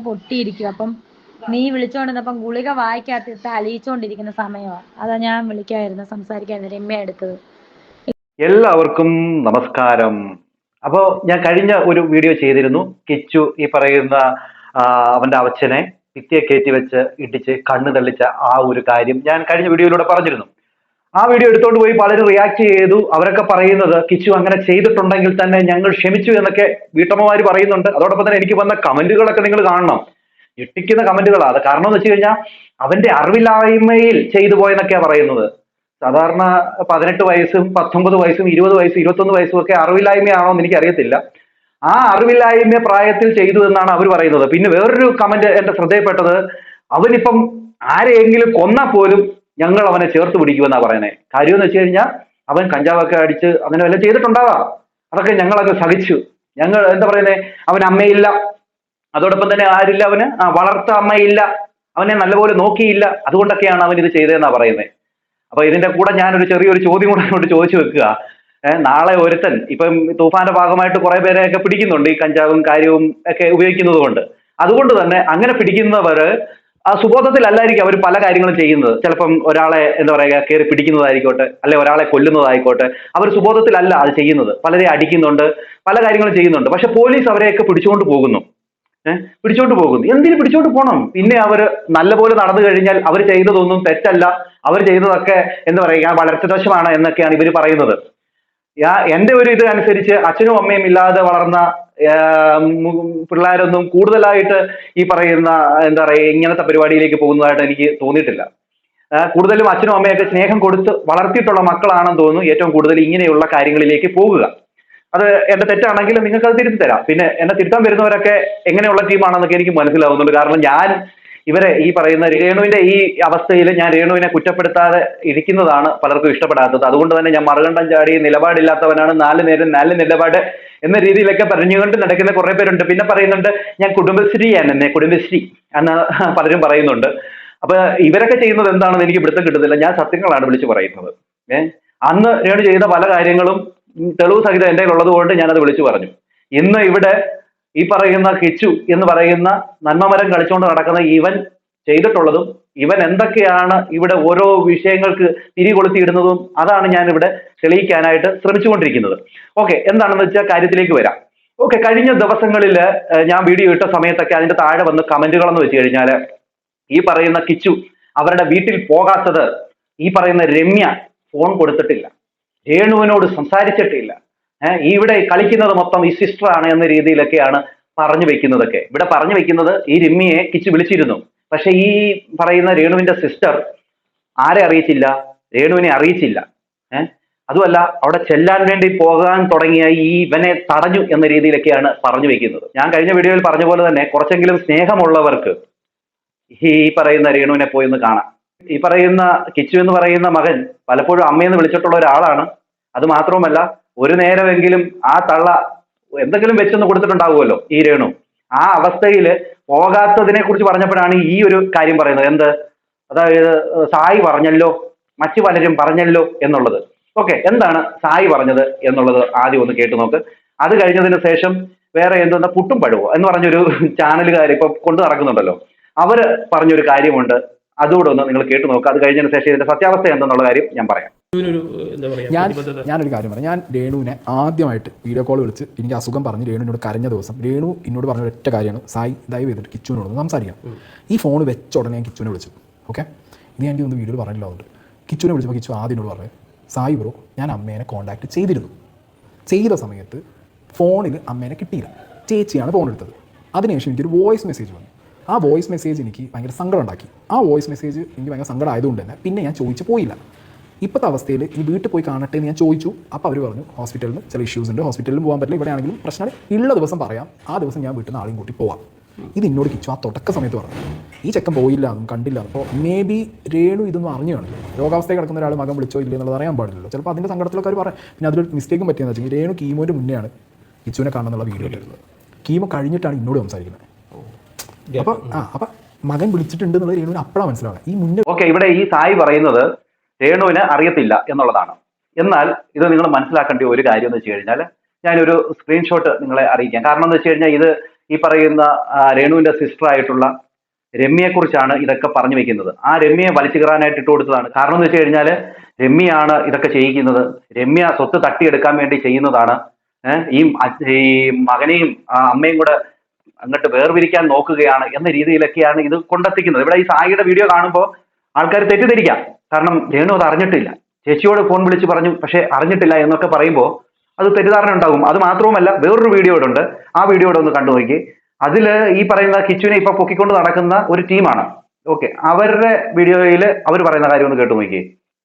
പൊട്ടിയിരിക്കും. അപ്പം നീ വിളിച്ചോണ്ടിരുന്നപ്പം ഗുളിക വായിക്കാത്തിട്ട് അലിയിച്ചോണ്ടിരിക്കുന്ന സമയമാണ്. അതാ ഞാൻ വിളിക്കായിരുന്നു, സംസാരിക്കായിരുന്നു, രമ്യ എടുത്തത്. എല്ലാവർക്കും നമസ്കാരം. അപ്പോൾ ഞാൻ കഴിഞ്ഞ ഒരു വീഡിയോ ചെയ്തിരുന്നു. കിച്ചു ഈ പറയുന്ന അവന്റെ അച്ഛനെ ഭിത്തിയെ കയറ്റി വെച്ച് ഇടിച്ച് കണ്ണ് തള്ളിച്ച ആ ഒരു കാര്യം ഞാൻ കഴിഞ്ഞ വീഡിയോയിലൂടെ പറഞ്ഞിരുന്നു. ആ വീഡിയോ എടുത്തോണ്ട് പോയി പലരും റിയാക്ട് ചെയ്തു. അവരൊക്കെ പറയുന്നത് കിച്ചു അങ്ങനെ ചെയ്തിട്ടുണ്ടെങ്കിൽ തന്നെ ഞങ്ങൾ ക്ഷമിച്ചു എന്നൊക്കെ വീട്ടമ്മമാര് പറയുന്നുണ്ട്. അതോടൊപ്പം തന്നെ എനിക്ക് വന്ന കമന്റുകളൊക്കെ നിങ്ങൾ കാണണം. ഞെട്ടിക്കുന്ന കമന്റുകളാണ്. അത് കാരണം എന്ന് വെച്ച് കഴിഞ്ഞാൽ അവന്റെ അറിവില്ലായ്മയിൽ ചെയ്തു പോയെന്നൊക്കെയാ പറയുന്നത്. സാധാരണ 18 വയസ്സും 19 വയസ്സും 20 വയസ്സും 21 വയസ്സും ഒക്കെ അറിവില്ലായ്മയാണോ എന്ന് എനിക്ക് അറിയത്തില്ല. ആ അറിവില്ലായ്മ പ്രായത്തിൽ ചെയ്തു എന്നാണ് അവർ പറയുന്നത്. പിന്നെ വേറൊരു കമന്റ് എന്റെ ശ്രദ്ധയിൽപ്പെട്ടത്, അവനിപ്പം ആരെയെങ്കിലും കൊന്നാൽ പോലും ഞങ്ങൾ അവനെ ചേർത്ത് പിടിക്കുമെന്നാ പറയുന്നത്. കാര്യം എന്ന് വെച്ച് കഴിഞ്ഞാൽ അവൻ കഞ്ചാവൊക്കെ അടിച്ച് അങ്ങനെ വല്ലതും ചെയ്തിട്ടുണ്ടാവാം. അതൊക്കെ ഞങ്ങളങ്ങ് സഹിച്ചു. ഞങ്ങൾ എന്താ പറയുന്നത്, അവൻ അമ്മയില്ല, അതോടൊപ്പം തന്നെ ആരില്ല, അവന് വളർത്ത അമ്മയില്ല, അവനെ നല്ലപോലെ നോക്കിയില്ല, അതുകൊണ്ടൊക്കെയാണ് അവൻ ഇത് ചെയ്തതെന്നാ പറയുന്നത്. അപ്പൊ ഇതിന്റെ കൂടെ ഞാനൊരു ചെറിയൊരു ചോദ്യം കൂടെ അങ്ങോട്ട് ചോദിച്ചു വെക്കുക. നാളെ ഒരുത്തൻ ഇപ്പം തൂഫാന്റെ ഭാഗമായിട്ട് കുറെ പേരെയൊക്കെ പിടിക്കുന്നുണ്ട് ഈ കഞ്ചാവും കാര്യവും ഒക്കെ ഉപയോഗിക്കുന്നത് കൊണ്ട്. അതുകൊണ്ട് തന്നെ അങ്ങനെ പിടിക്കുന്നവര് ആ സുബോധത്തിലല്ലായിരിക്കും അവർ പല കാര്യങ്ങളും ചെയ്യുന്നത്. ചിലപ്പം ഒരാളെ എന്താ പറയുക കയറി പിടിക്കുന്നതായിക്കോട്ടെ, അല്ലെ ഒരാളെ കൊല്ലുന്നതായിക്കോട്ടെ, അവർ സുബോധത്തിലല്ല അത് ചെയ്യുന്നത്. പലരെ അടിക്കുന്നുണ്ട്, പല കാര്യങ്ങളും ചെയ്യുന്നുണ്ട്. പക്ഷെ പോലീസ് അവരെയൊക്കെ പിടിച്ചുകൊണ്ട് പോകുന്നു. പിടിച്ചോണ്ട് പോകുന്നു. എന്തിനു പിടിച്ചോണ്ട് പോകണം? പിന്നെ അവര് നല്ലപോലെ നടന്നു കഴിഞ്ഞാൽ അവർ ചെയ്തതൊന്നും തെറ്റല്ല, അവർ ചെയ്തതൊക്കെ എന്താ പറയുക വളർച്ചദോഷമാണ് എന്നൊക്കെയാണ് ഇവര് പറയുന്നത്. എന്റെ ഒരു ഇത് അനുസരിച്ച് അച്ഛനും അമ്മയും ഇല്ലാതെ വളർന്ന പിള്ളേരൊന്നും കൂടുതലായിട്ട് ഈ പറയുന്ന എന്താ പറയുക ഇങ്ങനത്തെ പരിപാടിയിലേക്ക് പോകുന്നതായിട്ട് എനിക്ക് തോന്നിയിട്ടില്ല. കൂടുതലും അച്ഛനും അമ്മയൊക്കെ സ്നേഹം കൊടുത്ത് വളർത്തിയിട്ടുള്ള മക്കളാണെന്ന് തോന്നുന്നു ഏറ്റവും കൂടുതൽ ഇങ്ങനെയുള്ള കാര്യങ്ങളിലേക്ക് പോകുക. അത് എന്റെ തെറ്റാണെങ്കിൽ നിങ്ങൾക്ക് അത് തിരുത്തി തരാം. പിന്നെ എന്നെ തിരുത്താൻ വരുന്നവരൊക്കെ എങ്ങനെയുള്ള ടീമാണെന്നൊക്കെ എനിക്ക് മനസ്സിലാവുന്നുണ്ട്. കാരണം ഞാൻ ഇവരെ ഈ പറയുന്ന രേണുവിന്റെ ഈ അവസ്ഥയിൽ ഞാൻ രേണുവിനെ കുറ്റപ്പെടുത്താതെ ഇരിക്കുന്നതാണ് പലർക്കും ഇഷ്ടപ്പെടാത്തത്. അതുകൊണ്ട് തന്നെ ഞാൻ മറുകണ്ഠം ചാടി നിലപാടില്ലാത്തവനാണ്, 4 നേരം 4 നിലപാട് എന്ന രീതിയിലൊക്കെ പറഞ്ഞുകൊണ്ട് നടക്കുന്ന കുറെ പേരുണ്ട്. പിന്നെ പറയുന്നുണ്ട് ഞാൻ കുടുംബശ്രീയാണ്, കുടുംബശ്രീ എന്ന് പലരും പറയുന്നുണ്ട്. അപ്പൊ ഇവരൊക്കെ ചെയ്യുന്നത് എന്താണെന്ന് എനിക്ക് പിടുത്തം കിട്ടുന്നില്ല. ഞാൻ സത്യങ്ങളാണ് വിളിച്ചു പറയുന്നത്. അന്ന് രേണു ചെയ്ത പല കാര്യങ്ങളും തെളിവ് സഹിതം എന്റെ ഉള്ളത് കൊണ്ട് ഞാനത് വിളിച്ചു പറഞ്ഞു. ഇന്ന് ഇവിടെ ഈ പറയുന്ന കിച്ചു എന്ന് പറയുന്ന നന്മമരം കളിച്ചുകൊണ്ട് നടക്കുന്ന ഇവൻ ചെയ്തിട്ടുള്ളതും ഇവൻ എന്തൊക്കെയാണ് ഇവിടെ ഓരോ വിഷയങ്ങൾക്ക് തിരികൊളുത്തിയിടുന്നതും അതാണ് ഞാൻ ഇവിടെ തെളിയിക്കാനായിട്ട് ശ്രമിച്ചുകൊണ്ടിരിക്കുന്നത്. ഓക്കെ, എന്താണെന്ന് വെച്ചാൽ കാര്യത്തിലേക്ക് വരാം. ഓക്കെ, കഴിഞ്ഞ ദിവസങ്ങളിൽ ഞാൻ വീഡിയോ ഇട്ട സമയത്തൊക്കെ അതിന്റെ താഴെ വന്ന് കമന്റുകൾ എന്ന് വെച്ച് കഴിഞ്ഞാല് ഈ പറയുന്ന കിച്ചു അവരുടെ വീട്ടിൽ പോകാത്തത് ഈ പറയുന്ന രമ്യ ഫോൺ കൊടുത്തിട്ടില്ല, രേണുവിനോട് സംസാരിച്ചിട്ടില്ല, ഇവിടെ കളിക്കുന്നത് മൊത്തം ഈ സിസ്റ്റർ ആണ് എന്ന രീതിയിലൊക്കെയാണ് പറഞ്ഞു വെക്കുന്നതൊക്കെ. ഇവിടെ പറഞ്ഞു വെക്കുന്നത് ഈ രമ്യയെ കിച്ചു വിളിച്ചിരുന്നു. പക്ഷെ ഈ പറയുന്ന രേണുവിന്റെ സിസ്റ്റർ ആരെ അറിയിച്ചില്ല, രേണുവിനെ അറിയിച്ചില്ല. അതുമല്ല അവിടെ ചെല്ലാൻ വേണ്ടി പോകാൻ തുടങ്ങിയ ഈ ഇവനെ തടഞ്ഞു എന്ന രീതിയിലൊക്കെയാണ് പറഞ്ഞു വെക്കുന്നത്. ഞാൻ കഴിഞ്ഞ വീഡിയോയിൽ പറഞ്ഞ പോലെ തന്നെ കുറച്ചെങ്കിലും സ്നേഹമുള്ളവർക്ക് ഈ പറയുന്ന രേണുവിനെ പോയി ഒന്ന് കാണാം. ഈ പറയുന്ന കിച്ചു എന്ന് പറയുന്ന മകൻ പലപ്പോഴും അമ്മയെന്ന് വിളിച്ചിട്ടുള്ള ഒരാളാണ്. അത് മാത്രവുമല്ല ഒരു നേരമെങ്കിലും ആ തള്ള എന്തെങ്കിലും വെച്ചൊന്ന് കൊടുത്തിട്ടുണ്ടാവുമല്ലോ ഈ രേണു. ആ അവസ്ഥയിൽ പോകാത്തതിനെ കുറിച്ച് പറഞ്ഞപ്പോഴാണ് ഈ ഒരു കാര്യം പറയുന്നത്. എന്ത്, അതായത് സായി പറഞ്ഞല്ലോ, മറ്റു പലരും പറഞ്ഞല്ലോ എന്നുള്ളത്. ഓക്കെ, എന്താണ് സായി പറഞ്ഞത് എന്നുള്ളത് ആദ്യം ഒന്ന് കേട്ടു നോക്ക്. അത് കഴിഞ്ഞതിന് ശേഷം വേറെ എന്തെന്നാ പുട്ടും പഴവോ എന്ന് പറഞ്ഞൊരു ചാനലുകാർ ഇപ്പൊ കൊണ്ടു നടക്കുന്നുണ്ടല്ലോ, അവര് പറഞ്ഞൊരു കാര്യമുണ്ട്. അതുകൂടെ ഒന്ന് നിങ്ങൾ കേട്ടു നോക്കുക. അത് കഴിഞ്ഞതിന് ശേഷം ഇതിന്റെ സത്യാവസ്ഥ എന്തെന്നുള്ള കാര്യം ഞാൻ പറയാം. ഞാനൊരു കാര്യം പറയാം. ഞാൻ രേണുവിനെ ആദ്യമായിട്ട് വീഡിയോ കോൾ വിളിച്ച് എനിക്ക് അസുഖം പറഞ്ഞ് രേണുവിനോട് കരഞ്ഞ ദിവസം രേണു എന്നോട് പറഞ്ഞ ഒറ്റ കാര്യമാണ്, സായി ദയവ് ചെയ്തിട്ട് കിച്ചുവിനോട് സംസാരിക്കണം. ഈ ഫോൺ വെച്ച ഉടനെ ഞാൻ കിച്ചുവിനെ വിളിച്ചു. ഓക്കെ, ഇത് ഞാൻ ഒന്ന് വീഡിയോയിൽ പറഞ്ഞില്ല. അതുകൊണ്ട് കിച്ചുവിനെ വിളിച്ചപ്പോൾ കിച്ചു ആദ്യനോട് പറഞ്ഞു, സായി ബ്രോ ഞാൻ അമ്മേനെ കോൺടാക്ട് ചെയ്തിരുന്നു. ചെയ്ത സമയത്ത് ഫോണിൽ അമ്മേനെ കിട്ടിയില്ല, ചേച്ചിയാണ് ഫോൺ എടുത്തത്. അതിനുശേഷം എനിക്കൊരു വോയിസ് മെസ്സേജ് വന്നു. ആ വോയിസ് മെസ്സേജ് എനിക്ക് ഭയങ്കര സങ്കടം ഉണ്ടാക്കി. ആ വോയിസ് മെസ്സേജ് എനിക്ക് ഭയങ്കര സങ്കടം ആയതുകൊണ്ട് തന്നെ പിന്നെ ഞാൻ ചോദിച്ചു പോയില്ല. ഇപ്പോഴത്തെ അവസ്ഥയിൽ ഈ വീട്ടിൽ പോയി കാണട്ടെ എന്ന് ഞാൻ ചോദിച്ചു. അപ്പോൾ അവർ പറഞ്ഞു ഹോസ്പിറ്റലിൽ ചില ഇഷ്യൂസ് ഉണ്ട്, ഹോസ്പിറ്റലിൽ പോകാൻ പറ്റില്ല, ഇവിടെ ആണെങ്കിലും പ്രശ്നങ്ങൾ ഉള്ള ദിവസം പറയാം, ആ ദിവസം ഞാൻ വീട്ടിൽ നിന്ന് ആളെയും കൂട്ടി പോവാം. ഇത് എന്നോട് കിച്ചു ആ തുടക്ക സമയത്ത് പറഞ്ഞു. ഈ ചെക്കൻ പോയില്ല എന്നും കണ്ടില്ല. അപ്പോൾ മേ ബി രേണു ഇതൊന്നും അറിഞ്ഞു കാണില്ല. രോഗാവസ്ഥയിൽ കിടക്കുന്ന ഒരാൾ മകൻ വിളിച്ചോ ഇല്ല എന്നുള്ളത് അറിയാൻ പാടില്ലല്ലോ. ചിലപ്പോൾ അതിൻ്റെ സങ്കടത്തിലൊക്കെ അവർ പറയാം. പിന്നെ അതിലൊരു മിസ്റ്റേക്കും പറ്റിയെന്ന് വെച്ചാൽ രേണു കീമോൻ്റെ മുന്നെയാണ് കിച്ചുവിനെ കാണുന്നുള്ള വീഡിയോ ഇട്ടിരുന്നത്. കീമോ കഴിഞ്ഞിട്ടാണ് എന്നോട് സംസാരിക്കുന്നത്. അപ്പം മകൻ വിളിച്ചിട്ടുണ്ട് എന്നുള്ളത് രേണുവിന് അപ്പോഴാണ് മനസ്സിലാവുന്നത്. ഈ മുന്നേ ഓക്കെ, ഇവിടെ ഈ സായി പറയുന്നത് രേണുവിന് അറിയത്തില്ല എന്നുള്ളതാണ്. എന്നാൽ ഇത് നിങ്ങൾ മനസ്സിലാക്കേണ്ട ഒരു കാര്യം എന്ന് വെച്ച് കഴിഞ്ഞാൽ ഞാനൊരു സ്ക്രീൻഷോട്ട് നിങ്ങളെ അറിയിക്കാം. കാരണം എന്ന് വെച്ച് കഴിഞ്ഞാൽ ഇത് ഈ പറയുന്ന രേണുവിന്റെ സിസ്റ്റർ ആയിട്ടുള്ള രമ്യയെക്കുറിച്ചാണ് ഇതൊക്കെ പറഞ്ഞു വെക്കുന്നത്. ആ രമ്യയെ വലിച്ചു കയറാനായിട്ട് ഇട്ട് കൊടുത്തതാണ്. കാരണം എന്ന് വെച്ച് കഴിഞ്ഞാൽ രമ്യയാണ് ഇതൊക്കെ ചെയ്യിക്കുന്നത്. രമ്യ സ്വത്ത് തട്ടിയെടുക്കാൻ വേണ്ടി ചെയ്യുന്നതാണ്. ഈ മകനെയും അമ്മയും കൂടെ അങ്ങോട്ട് വേർപിരിക്കാൻ നോക്കുകയാണ് എന്ന രീതിയിലൊക്കെയാണ് ഇത് കൊണ്ടെത്തിക്കുന്നത്. ഇവിടെ ഈ സായിയുടെ വീഡിയോ കാണുമ്പോൾ ആൾക്കാർ തെറ്റിദ്ധരിക്കാം. കാരണം രേണു അത് അറിഞ്ഞിട്ടില്ല, ചേച്ചിയോട് ഫോൺ വിളിച്ച് പറഞ്ഞു പക്ഷെ അറിഞ്ഞിട്ടില്ല എന്നൊക്കെ പറയുമ്പോൾ അത് തെറ്റിദ്ധാരണ ഉണ്ടാകും. അത് മാത്രവുമല്ല, വേറൊരു വീഡിയോ ഉണ്ട്, ആ വീഡിയോ ഒന്ന് കണ്ടു നോക്കി. അതിൽ ഈ പറയുന്ന കിച്ചുവിനെ ഇപ്പൊ പൊക്കിക്കൊണ്ട് നടക്കുന്ന ഒരു ടീമാണ്. ഓക്കെ, അവരുടെ വീഡിയോയിൽ അവർ പറയുന്ന കാര്യം ഒന്ന് കേട്ടു നോക്കി.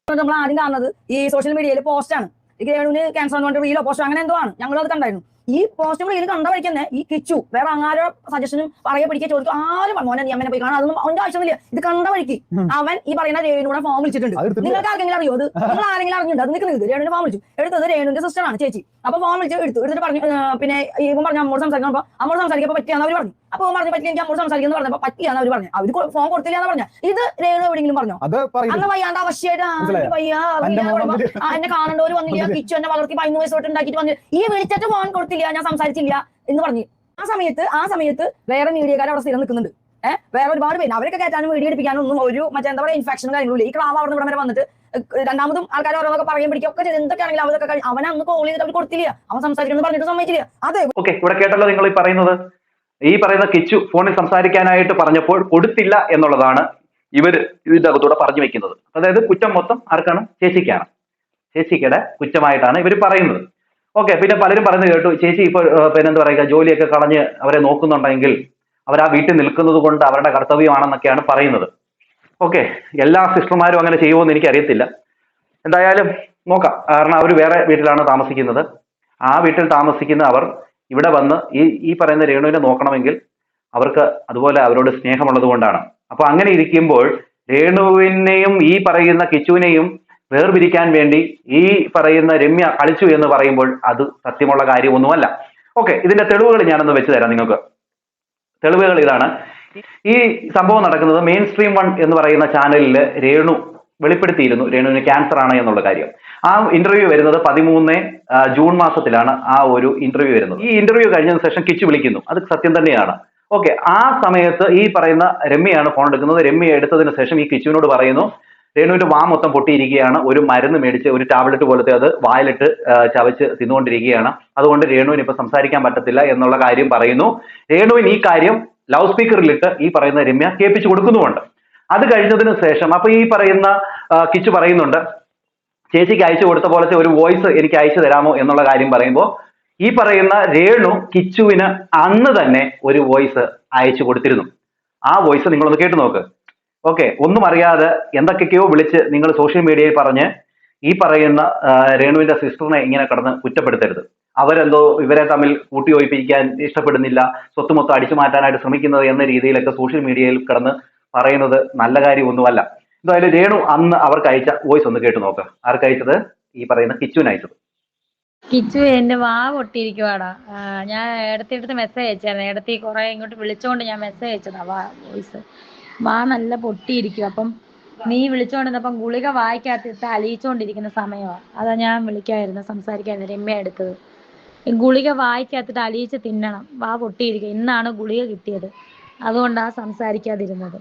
നമ്മൾ ആദ്യം കാണുന്നത് ഈ സോഷ്യൽ മീഡിയയിൽ പോസ്റ്റാണ്. ഈ രേണുവിന് ക്യാൻസർ എന്ന് പറഞ്ഞ റീലോ പോസ്റ്റോ അങ്ങനെ എന്തോ ആണ്. ഞങ്ങൾ അത് കണ്ടായിരുന്നു. ഈ പോസ്റ്റും റീൽ കണ്ട വഴിക്ക് തന്നെ ഈ കിച്ചു വേറെ ആരോ സജഷനും പറയെ പിടിക്കുക ചോദിച്ചു ആരും മോനെ നീ അമ്മനെ പോയി കാണാൻ അതൊന്നും അവന്റെ ആവശ്യമില്ല. ഇത് കണ്ട വഴിക്ക് അവൻ ഈ പറയുന്ന രേണുവിടെ ഫോം വിളിച്ചിട്ടുണ്ട്. നിങ്ങൾക്ക് ആർക്കെങ്കിലും അറിയോ? അത് നിങ്ങൾ ആരെങ്കിലും അറിഞ്ഞിട്ടുണ്ട്? അത് നിൽക്കുന്നത് രേണുവിന്റെ ഫോം വിളിച്ചു. എടുത്തത് രേണുവിന്റെ സിസ്റ്ററാണ് ചേച്ചി. അപ്പൊ ഫോം വിളിച്ച് എടുത്തിട്ട് പറഞ്ഞു. പിന്നെ ഇവൻ പറഞ്ഞു അമ്മോട് സംസാരിക്കണം. അമ്മോട് സംസാരിക്കുമ്പോൾ പറ്റിയാന്ന് അവർ പറഞ്ഞു. അപ്പൊ പറഞ്ഞു പറ്റില്ല, എനിക്ക് അമ്മോട് സംസാരിക്കുന്നു പറഞ്ഞപ്പോ പറ്റിയാന്ന് അവർ പറഞ്ഞു. അവർ ഫോം കൊടുത്തില്ല എന്ന് പറഞ്ഞു. ഇത് രേണു എവിടെയെങ്കിലും പറഞ്ഞോ? അന്ന് വയ്യാണ്ട് അവശ്യമായിട്ട് വയ്യ എന്നെ കാണേണ്ടവര് വന്നില്ല, കിച്ചു എന്നെ വളർത്തി 13 വയസ്സ് തൊട്ട് ഉണ്ടാക്കിയിട്ട് വന്നില്ല, ഈ വിളിച്ചിട്ട് ഫോൺ കൊടുത്തില്ല, ഞാൻ സംസാരിച്ചില്ല എന്ന് പറഞ്ഞു. ആ സമയത്ത് വേറെ മീഡിയക്കാർ അവിടെ സ്ഥിരം നിൽക്കുന്നുണ്ട്. വേറെ ഒരുപാട് പേര് അവരൊക്കെ കയറ്റാനും വീഡിയോ എടുപ്പിക്കാനും ഒന്നും ഒരു മറ്റേ പറയുക ഇൻഫെക്ഷനും കാര്യങ്ങളും ഈ ക്ലാവ് അവിടെ ഇവിടെ വരെ വന്നിട്ട് രണ്ടാമതും ആൾക്കാർ ഓരോന്നൊക്കെ പറയാൻ പിടിക്കുകയൊക്കെ ചെയ്ത് എന്തൊക്കെയാണെങ്കിലും അവരൊക്കെ അവൻ അന്ന് കോൾ ചെയ്തിട്ട് അവർ കൊടുത്തില്ല, അവൻ സംസാരിക്കണം പറഞ്ഞിട്ട് സമ്മതിച്ചില്ല. അതെ, ഓക്കെ, ഇവിടെ കേട്ടല്ലോ നിങ്ങൾ ഈ പറയുന്ന കിച്ചു ഫോണിൽ സംസാരിക്കാനായിട്ട് പറഞ്ഞപ്പോൾ കൊടുത്തില്ല എന്നുള്ളതാണ് ഇവര് ഇതിന്റെ അകത്തൂടെ പറഞ്ഞു വെക്കുന്നത്. അതായത് കുറ്റം മൊത്തം ആർക്കാണ്? ചേച്ചിക്കാണ്. ചേച്ചിയുടെ കുറ്റമായിട്ടാണ് ഇവർ പറയുന്നത്. ഓക്കെ, പിന്നെ പലരും പറഞ്ഞു കേട്ടു ചേച്ചി ഇപ്പോൾ പിന്നെന്താ പറയുക ജോലിയൊക്കെ കളഞ്ഞ് അവരെ നോക്കുന്നുണ്ടെങ്കിൽ അവർ ആ വീട്ടിൽ നിൽക്കുന്നത് കൊണ്ട് അവരുടെ കർത്തവ്യമാണെന്നൊക്കെയാണ് പറയുന്നത്. ഓക്കെ, എല്ലാ സിസ്റ്റർമാരും അങ്ങനെ ചെയ്യുമോ എന്ന് എനിക്കറിയത്തില്ല. എന്തായാലും നോക്കാം. കാരണം അവർ വേറെ വീട്ടിലാണ് താമസിക്കുന്നത്. ആ വീട്ടിൽ താമസിക്കുന്ന അവർ ഇവിടെ വന്ന് ഈ പറയുന്ന രേണുവിനെ നോക്കണമെങ്കിൽ അവർക്ക് അതുപോലെ അവരോട് സ്നേഹമുള്ളത് കൊണ്ടാണ്. അപ്പൊ അങ്ങനെ ഇരിക്കുമ്പോൾ രേണുവിനെയും ഈ പറയുന്ന കിച്ചുവിനെയും വേർപിരിക്കാൻ വേണ്ടി ഈ പറയുന്ന രമ്യ കളിച്ചു എന്ന് പറയുമ്പോൾ അത് സത്യമുള്ള കാര്യമൊന്നുമല്ല. ഓക്കെ, ഇതിന്റെ തെളിവുകൾ ഞാനൊന്ന് വെച്ച് തരാം നിങ്ങൾക്ക്. തെളിവുകൾ ഇതാണ്. ഈ സംഭവം നടക്കുന്നത് മെയിൻ സ്ട്രീം 1 എന്ന് പറയുന്ന ചാനലിൽ രേണു വെളിപ്പെടുത്തിയിരുന്നു രേണുവിന് ക്യാൻസർ ആണ് എന്നുള്ള കാര്യം. ആ ഇന്റർവ്യൂ വരുന്നത് 13 ജൂൺ മാസത്തിലാണ് ആ ഒരു ഇന്റർവ്യൂ വരുന്നത്. ഈ ഇന്റർവ്യൂ കഴിഞ്ഞതിന് ശേഷം കിച്ചു വിളിക്കുന്നു, അത് സത്യം തന്നെയാണ്. ഓക്കെ, ആ സമയത്ത് ഈ പറയുന്ന രമ്യയാണ് ഫോൺ എടുക്കുന്നത്. രമ്യ എടുത്തതിന് ശേഷം ഈ കിച്ചുവിനോട് പറയുന്നു രേണുവിന്റെ വാ മൊത്തം പൊട്ടിയിരിക്കുകയാണ്, ഒരു മരുന്ന് മേടിച്ച് ഒരു ടാബ്ലറ്റ് പോലത്തെ അത് വായിലിട്ട് ചവച്ച് തിന്നുകൊണ്ടിരിക്കുകയാണ്, അതുകൊണ്ട് രേണുവിന് ഇപ്പൊ സംസാരിക്കാൻ പറ്റത്തില്ല എന്നുള്ള കാര്യം പറയുന്നു. രേണുവിന് ഈ കാര്യം ലൗഡ് സ്പീക്കറിലിട്ട് ഈ പറയുന്ന രമ്യ കേൾപ്പിച്ചു കൊടുക്കുന്നുമുണ്ട്. അത് കഴിഞ്ഞതിന് ശേഷം അപ്പൊ ഈ പറയുന്ന കിച്ചു പറയുന്നുണ്ട് ചേച്ചിക്ക് അയച്ചു കൊടുത്ത പോലത്തെ ഒരു വോയിസ് എനിക്ക് അയച്ചു തരാമോ എന്നുള്ള കാര്യം പറയുമ്പോൾ ഈ പറയുന്ന രേണു കിച്ചുവിന് അന്ന് തന്നെ ഒരു വോയിസ് അയച്ചു കൊടുത്തിരുന്നു. ആ വോയിസ് നിങ്ങളൊന്ന് കേട്ടു നോക്ക്. ഓക്കെ, ഒന്നും അറിയാതെ എന്തൊക്കെയോ വിളിച്ച് നിങ്ങൾ സോഷ്യൽ മീഡിയയിൽ പറഞ്ഞ് ഈ പറയുന്ന രേണുവിന്റെ സിസ്റ്ററിനെ ഇങ്ങനെ കടന്ന് കുറ്റപ്പെടുത്തരുത്. അവരെന്തോ ഇവരെ തമ്മിൽ കൂട്ടിയോജിപ്പിക്കാൻ ഇഷ്ടപ്പെടുന്നില്ല, സ്വത്ത് മൊത്തം അടിച്ചു മാറ്റാനായിട്ട് ശ്രമിക്കുന്നത് എന്ന രീതിയിലൊക്കെ സോഷ്യൽ മീഡിയയിൽ കടന്ന് പറയുന്നത് നല്ല കാര്യമൊന്നുമല്ല. എന്തായാലും രേണു അന്ന് അവർക്ക് അയച്ച വോയിസ് ഒന്ന് കേട്ടു നോക്കുക. ആർക്ക് അയച്ചത്? ഈ പറയുന്ന കിച്ചുവിന് അയച്ചത്. കിച്ചു എന്റെ വാ പൊട്ടിയിരിക്കുവാടാ. ഞാൻ എടുത്ത് മെസ്സേജ് അയച്ചായിരുന്നു. എടുത്ത് കുറെ ഇങ്ങോട്ട് വിളിച്ചോണ്ട് ഞാൻ മെസ്സേജ് അയച്ചതാ വോയിസ്. വാ നല്ല പൊട്ടിയിരിക്കും. അപ്പം നീ വിളിച്ചോണ്ടിരുന്നപ്പം ഗുളിക വായിക്കാത്തിട്ട് അലിയിച്ചോണ്ടിരിക്കുന്ന സമയമാണ്. അതാ ഞാൻ വിളിക്കായിരുന്നു, സംസാരിക്കായിരുന്നു. രമ്യ എടുത്തത് ഗുളിക വായിക്കാത്തിട്ട് അലിയിച്ച് തിന്നണം, വാ പൊട്ടിയിരിക്കും. ഇന്നാണ് ഗുളിക കിട്ടിയത്, അതുകൊണ്ടാണ് സംസാരിക്കാതിരുന്നത്.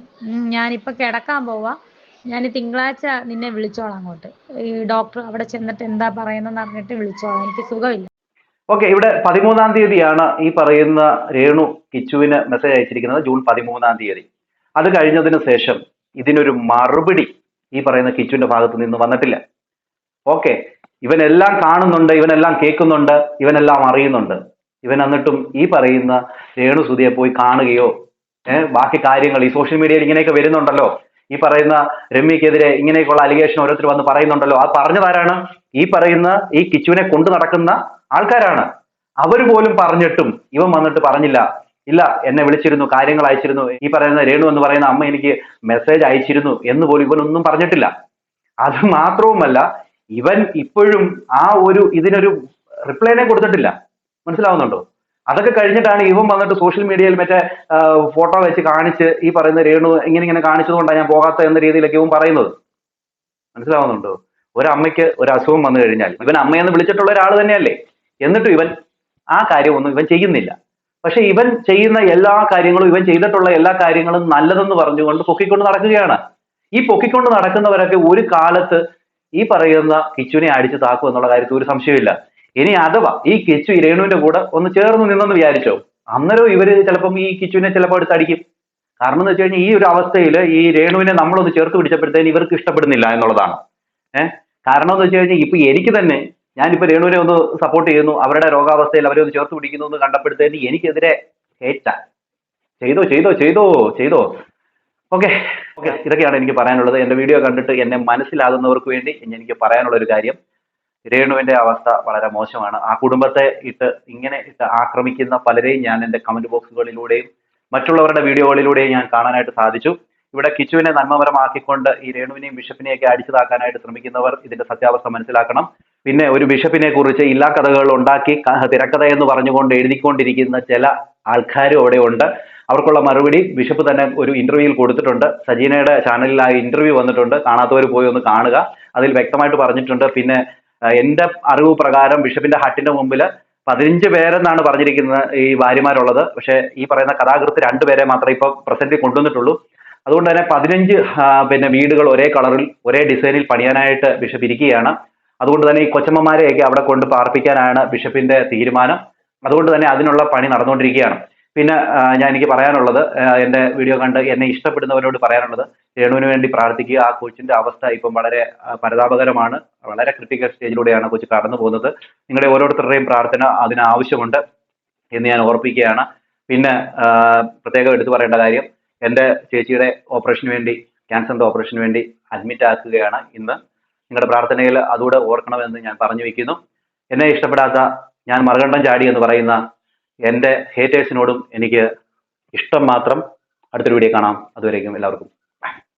ഞാനിപ്പോൾ കിടക്കാൻ പോവാ. ഞാൻ തിങ്കളാഴ്ച നിന്നെ വിളിച്ചോളാം അങ്ങോട്ട്. ഈ ഡോക്ടർ അവിടെ ചെന്നിട്ട് എന്താ പറയുന്നതെന്ന് അറിഞ്ഞിട്ട് വിളിച്ചോളാം, എനിക്ക് സുഖമില്ല. ഓക്കെ, ഇവിടെ 13-ാം തീയതിയാണ് ഈ പറയുന്ന രേണു കിച്ചുവിന് മെസ്സേജ് അയച്ചിരിക്കുന്നത്, ജൂൺ 13-ാം തീയതി. അത് കഴിഞ്ഞതിന് ശേഷം ഇതിനൊരു മറുപടി ഈ പറയുന്ന കിച്ചുവിന്റെ ഭാഗത്ത് നിന്ന് വന്നിട്ടില്ല. ഓക്കെ, ഇവനെല്ലാം കാണുന്നുണ്ട്, ഇവനെല്ലാം കേൾക്കുന്നുണ്ട്, ഇവനെല്ലാം അറിയുന്നുണ്ട്. ഇവൻ എന്നിട്ടും ഈ പറയുന്ന രേണു സുധിയെ പോയി കാണുകയോ ബാക്കി കാര്യങ്ങൾ ഈ സോഷ്യൽ മീഡിയയിൽ ഇങ്ങനെയൊക്കെ വരുന്നുണ്ടല്ലോ, ഈ പറയുന്ന രമ്യക്കെതിരെ ഇങ്ങനെയൊക്കെയുള്ള അലിഗേഷൻ ഓരോരുത്തർ വന്ന് പറയുന്നുണ്ടല്ലോ, ആ പറഞ്ഞതാരാണ്? ഈ പറയുന്ന ഈ കിച്ചുവിനെ കൊണ്ടു നടക്കുന്ന ആൾക്കാരാണ്. അവർ പോലും പറഞ്ഞിട്ടും ഇവൻ വന്നിട്ട് പറഞ്ഞില്ല, ഇല്ല എന്നെ വിളിച്ചിരുന്നു, കാര്യങ്ങൾ അയച്ചിരുന്നു, ഈ പറയുന്ന രേണു എന്ന് പറയുന്ന അമ്മ എനിക്ക് മെസ്സേജ് അയച്ചിരുന്നു എന്ന് പോലും ഇവനൊന്നും പറഞ്ഞിട്ടില്ല. അത് മാത്രവുമല്ല, ഇവൻ ഇപ്പോഴും ആ ഒരു ഇതിനൊരു റിപ്ലൈനെ കൊടുത്തിട്ടില്ല. മനസ്സിലാവുന്നുണ്ടോ? അതൊക്കെ കഴിഞ്ഞിട്ടാണ് ഇവൻ വന്നിട്ട് സോഷ്യൽ മീഡിയയിൽ മറ്റേ ഫോട്ടോ വെച്ച് കാണിച്ച് ഈ പറയുന്ന രേണു ഇങ്ങനെ കാണിച്ചതുകൊണ്ടാണ് ഞാൻ പോകാത്ത എന്ന രീതിയിലൊക്കെ ഇവൻ പറയുന്നത്. മനസ്സിലാവുന്നുണ്ടോ? ഒരമ്മയ്ക്ക് ഒരു അസുഖം വന്നു കഴിഞ്ഞാൽ ഇവൻ അമ്മയെന്ന് വിളിച്ചിട്ടുള്ള ഒരാൾ തന്നെയല്ലേ, എന്നിട്ടും ഇവൻ ആ കാര്യമൊന്നും ഇവൻ ചെയ്യുന്നില്ല. പക്ഷെ ഇവൻ ചെയ്യുന്ന എല്ലാ കാര്യങ്ങളും, ഇവൻ ചെയ്തിട്ടുള്ള എല്ലാ കാര്യങ്ങളും നല്ലതെന്ന് പറഞ്ഞുകൊണ്ട് പൊക്കിക്കൊണ്ട് നടക്കുകയാണ്. ഈ പൊക്കിക്കൊണ്ട് നടക്കുന്നവരൊക്കെ ഒരു കാലത്ത് ഈ പറയുന്ന കിച്ചുവിനെ അടിച്ചു താക്കും എന്നുള്ള കാര്യത്തിൽ ഒരു സംശയമില്ല. ഇനി അഥവാ ഈ കിച്ചു ഈ രേണുവിന്റെ കൂടെ ഒന്ന് ചേർന്ന് നിന്നെന്ന് വിചാരിച്ചോ, അന്നേരം ഇവര് ചിലപ്പം ഈ കിച്ചുവിനെ ചിലപ്പോൾ എടുത്ത് അടിക്കും. കാരണം എന്ന് വെച്ച് കഴിഞ്ഞാൽ ഈ ഒരു അവസ്ഥയിൽ ഈ രേണുവിനെ നമ്മളൊന്ന് ചേർത്ത് പിടിച്ചപ്പോഴത്തേന് ഇവർക്ക് ഇഷ്ടപ്പെടുന്നില്ല എന്നുള്ളതാണ്. കാരണം എന്ന് വെച്ച് കഴിഞ്ഞാൽ ഇപ്പൊ എനിക്ക് തന്നെ, ഞാനിപ്പോ രേണുവിനെ ഒന്ന് സപ്പോർട്ട് ചെയ്യുന്നു, അവരുടെ രോഗാവസ്ഥയിൽ അവരെ ഒന്ന് ചേർത്ത് പിടിക്കുന്നു എന്ന് കണ്ടപ്പോഴത്തേന് എനിക്കെതിരെ ഹേറ്റാ. ചെയ്തോ ചെയ്തോ ചെയ്തോ ചെയ്തോ. ഓക്കെ ഓക്കെ, ഇതൊക്കെയാണ് എനിക്ക് പറയാനുള്ളത്. എന്റെ വീഡിയോ കണ്ടിട്ട് എന്നെ മനസ്സിലാകുന്നവർക്ക് വേണ്ടി എനിക്ക് പറയാനുള്ള ഒരു കാര്യം, രേണുവിന്റെ അവസ്ഥ വളരെ മോശമാണ്. ആ കുടുംബത്തെ ഇങ്ങനെ ആക്രമിക്കുന്ന പലരെയും ഞാൻ എന്റെ കമന്റ് ബോക്സുകളിലൂടെയും മറ്റുള്ളവരുടെ വീഡിയോകളിലൂടെയും ഞാൻ കാണാനായിട്ട് സാധിച്ചു. ഇവിടെ കിച്ചുവിനെ നന്മപരമാക്കിക്കൊണ്ട് ഈ രേണുവിനെയും ബിഷപ്പിനെയൊക്കെ അടിച്ചു താക്കാനായിട്ട് ശ്രമിക്കുന്നവർ ഇതിന്റെ സത്യാവസ്ഥ മനസ്സിലാക്കണം. പിന്നെ ഒരു ബിഷപ്പിനെ കുറിച്ച് ഇല്ലാ കഥകൾ ഉണ്ടാക്കി തിരക്കഥ എന്ന് പറഞ്ഞുകൊണ്ട് എഴുതിക്കൊണ്ടിരിക്കുന്ന ചില ആൾക്കാരും അവിടെ ഉണ്ട്. അവർക്കുള്ള മറുപടി ബിഷപ്പ് തന്നെ ഒരു ഇന്റർവ്യൂവിൽ കൊടുത്തിട്ടുണ്ട്. സജീനയുടെ ചാനലിൽ ആ ഇന്റർവ്യൂ വന്നിട്ടുണ്ട്, കാണാത്തവർ പോയി ഒന്ന് കാണുക. അതിൽ വ്യക്തമായിട്ട് പറഞ്ഞിട്ടുണ്ട്. പിന്നെ എന്റെ അറിവ് പ്രകാരം ബിഷപ്പിന്റെ ഹട്ടിന്റെ മുമ്പിൽ 15 പേരെന്നാണ് പറഞ്ഞിരിക്കുന്നത് ഈ ഭാര്യമാരുള്ളത്. പക്ഷെ ഈ പറയുന്ന കഥാകൃത്ത് 2 പേരെ മാത്രമേ ഇപ്പൊ പ്രസന്റ് കൊണ്ടുവന്നിട്ടുള്ളൂ. അതുകൊണ്ട് തന്നെ 15 പിന്നെ വീടുകൾ ഒരേ കളറിൽ ഒരേ ഡിസൈനിൽ പണിയാനായിട്ട് ബിഷപ്പ് ഇരിക്കുകയാണ്. അതുകൊണ്ട് തന്നെ ഈ കൊച്ചമ്മമാരെയൊക്കെ അവിടെ കൊണ്ട് പാർപ്പിക്കാനാണ് ബിഷപ്പിന്റെ തീരുമാനം. അതുകൊണ്ട് തന്നെ അതിനുള്ള പണി നടന്നുകൊണ്ടിരിക്കുകയാണ്. പിന്നെ എനിക്ക് പറയാനുള്ളത്, എന്റെ വീഡിയോ കണ്ട് എന്നെ ഇഷ്ടപ്പെടുന്നവരോട് പറയാനുള്ളത്, രേണുവിന് വേണ്ടി പ്രാർത്ഥിക്കുക. ആ കൊച്ചിന്റെ അവസ്ഥ ഇപ്പം വളരെ പരിതാപകരമാണ്. വളരെ ക്രിട്ടിക്കൽ സ്റ്റേജിലൂടെയാണ് കൊച്ചു കടന്നു പോകുന്നത്. നിങ്ങളുടെ ഓരോരുത്തരുടെയും പ്രാർത്ഥന അതിനാവശ്യമുണ്ട് എന്ന് ഞാൻ ഓർപ്പിക്കുകയാണ്. പിന്നെ പ്രത്യേകം എടുത്തു പറയേണ്ട കാര്യം, എന്റെ ചേച്ചിയുടെ ഓപ്പറേഷന് വേണ്ടി, ക്യാൻസറിന്റെ ഓപ്പറേഷന് വേണ്ടി അഡ്മിറ്റ് ആക്കുകയാണ് ഇന്ന്. നിങ്ങളുടെ പ്രാർത്ഥനയിൽ അതുകൂടെ ഓർക്കണമെന്ന് ഞാൻ പറഞ്ഞു വെക്കുന്നു. എന്നെ ഇഷ്ടപ്പെടാത്ത, ഞാൻ മറുകണ്ഠം ചാടി എന്ന് പറയുന്ന എൻ്റെ ഹേറ്റേഴ്സിനോടും എനിക്ക് ഇഷ്ടം മാത്രം. അടുത്തൊരു വീഡിയോ കാണാം. അതുവരേക്കും എല്ലാവർക്കും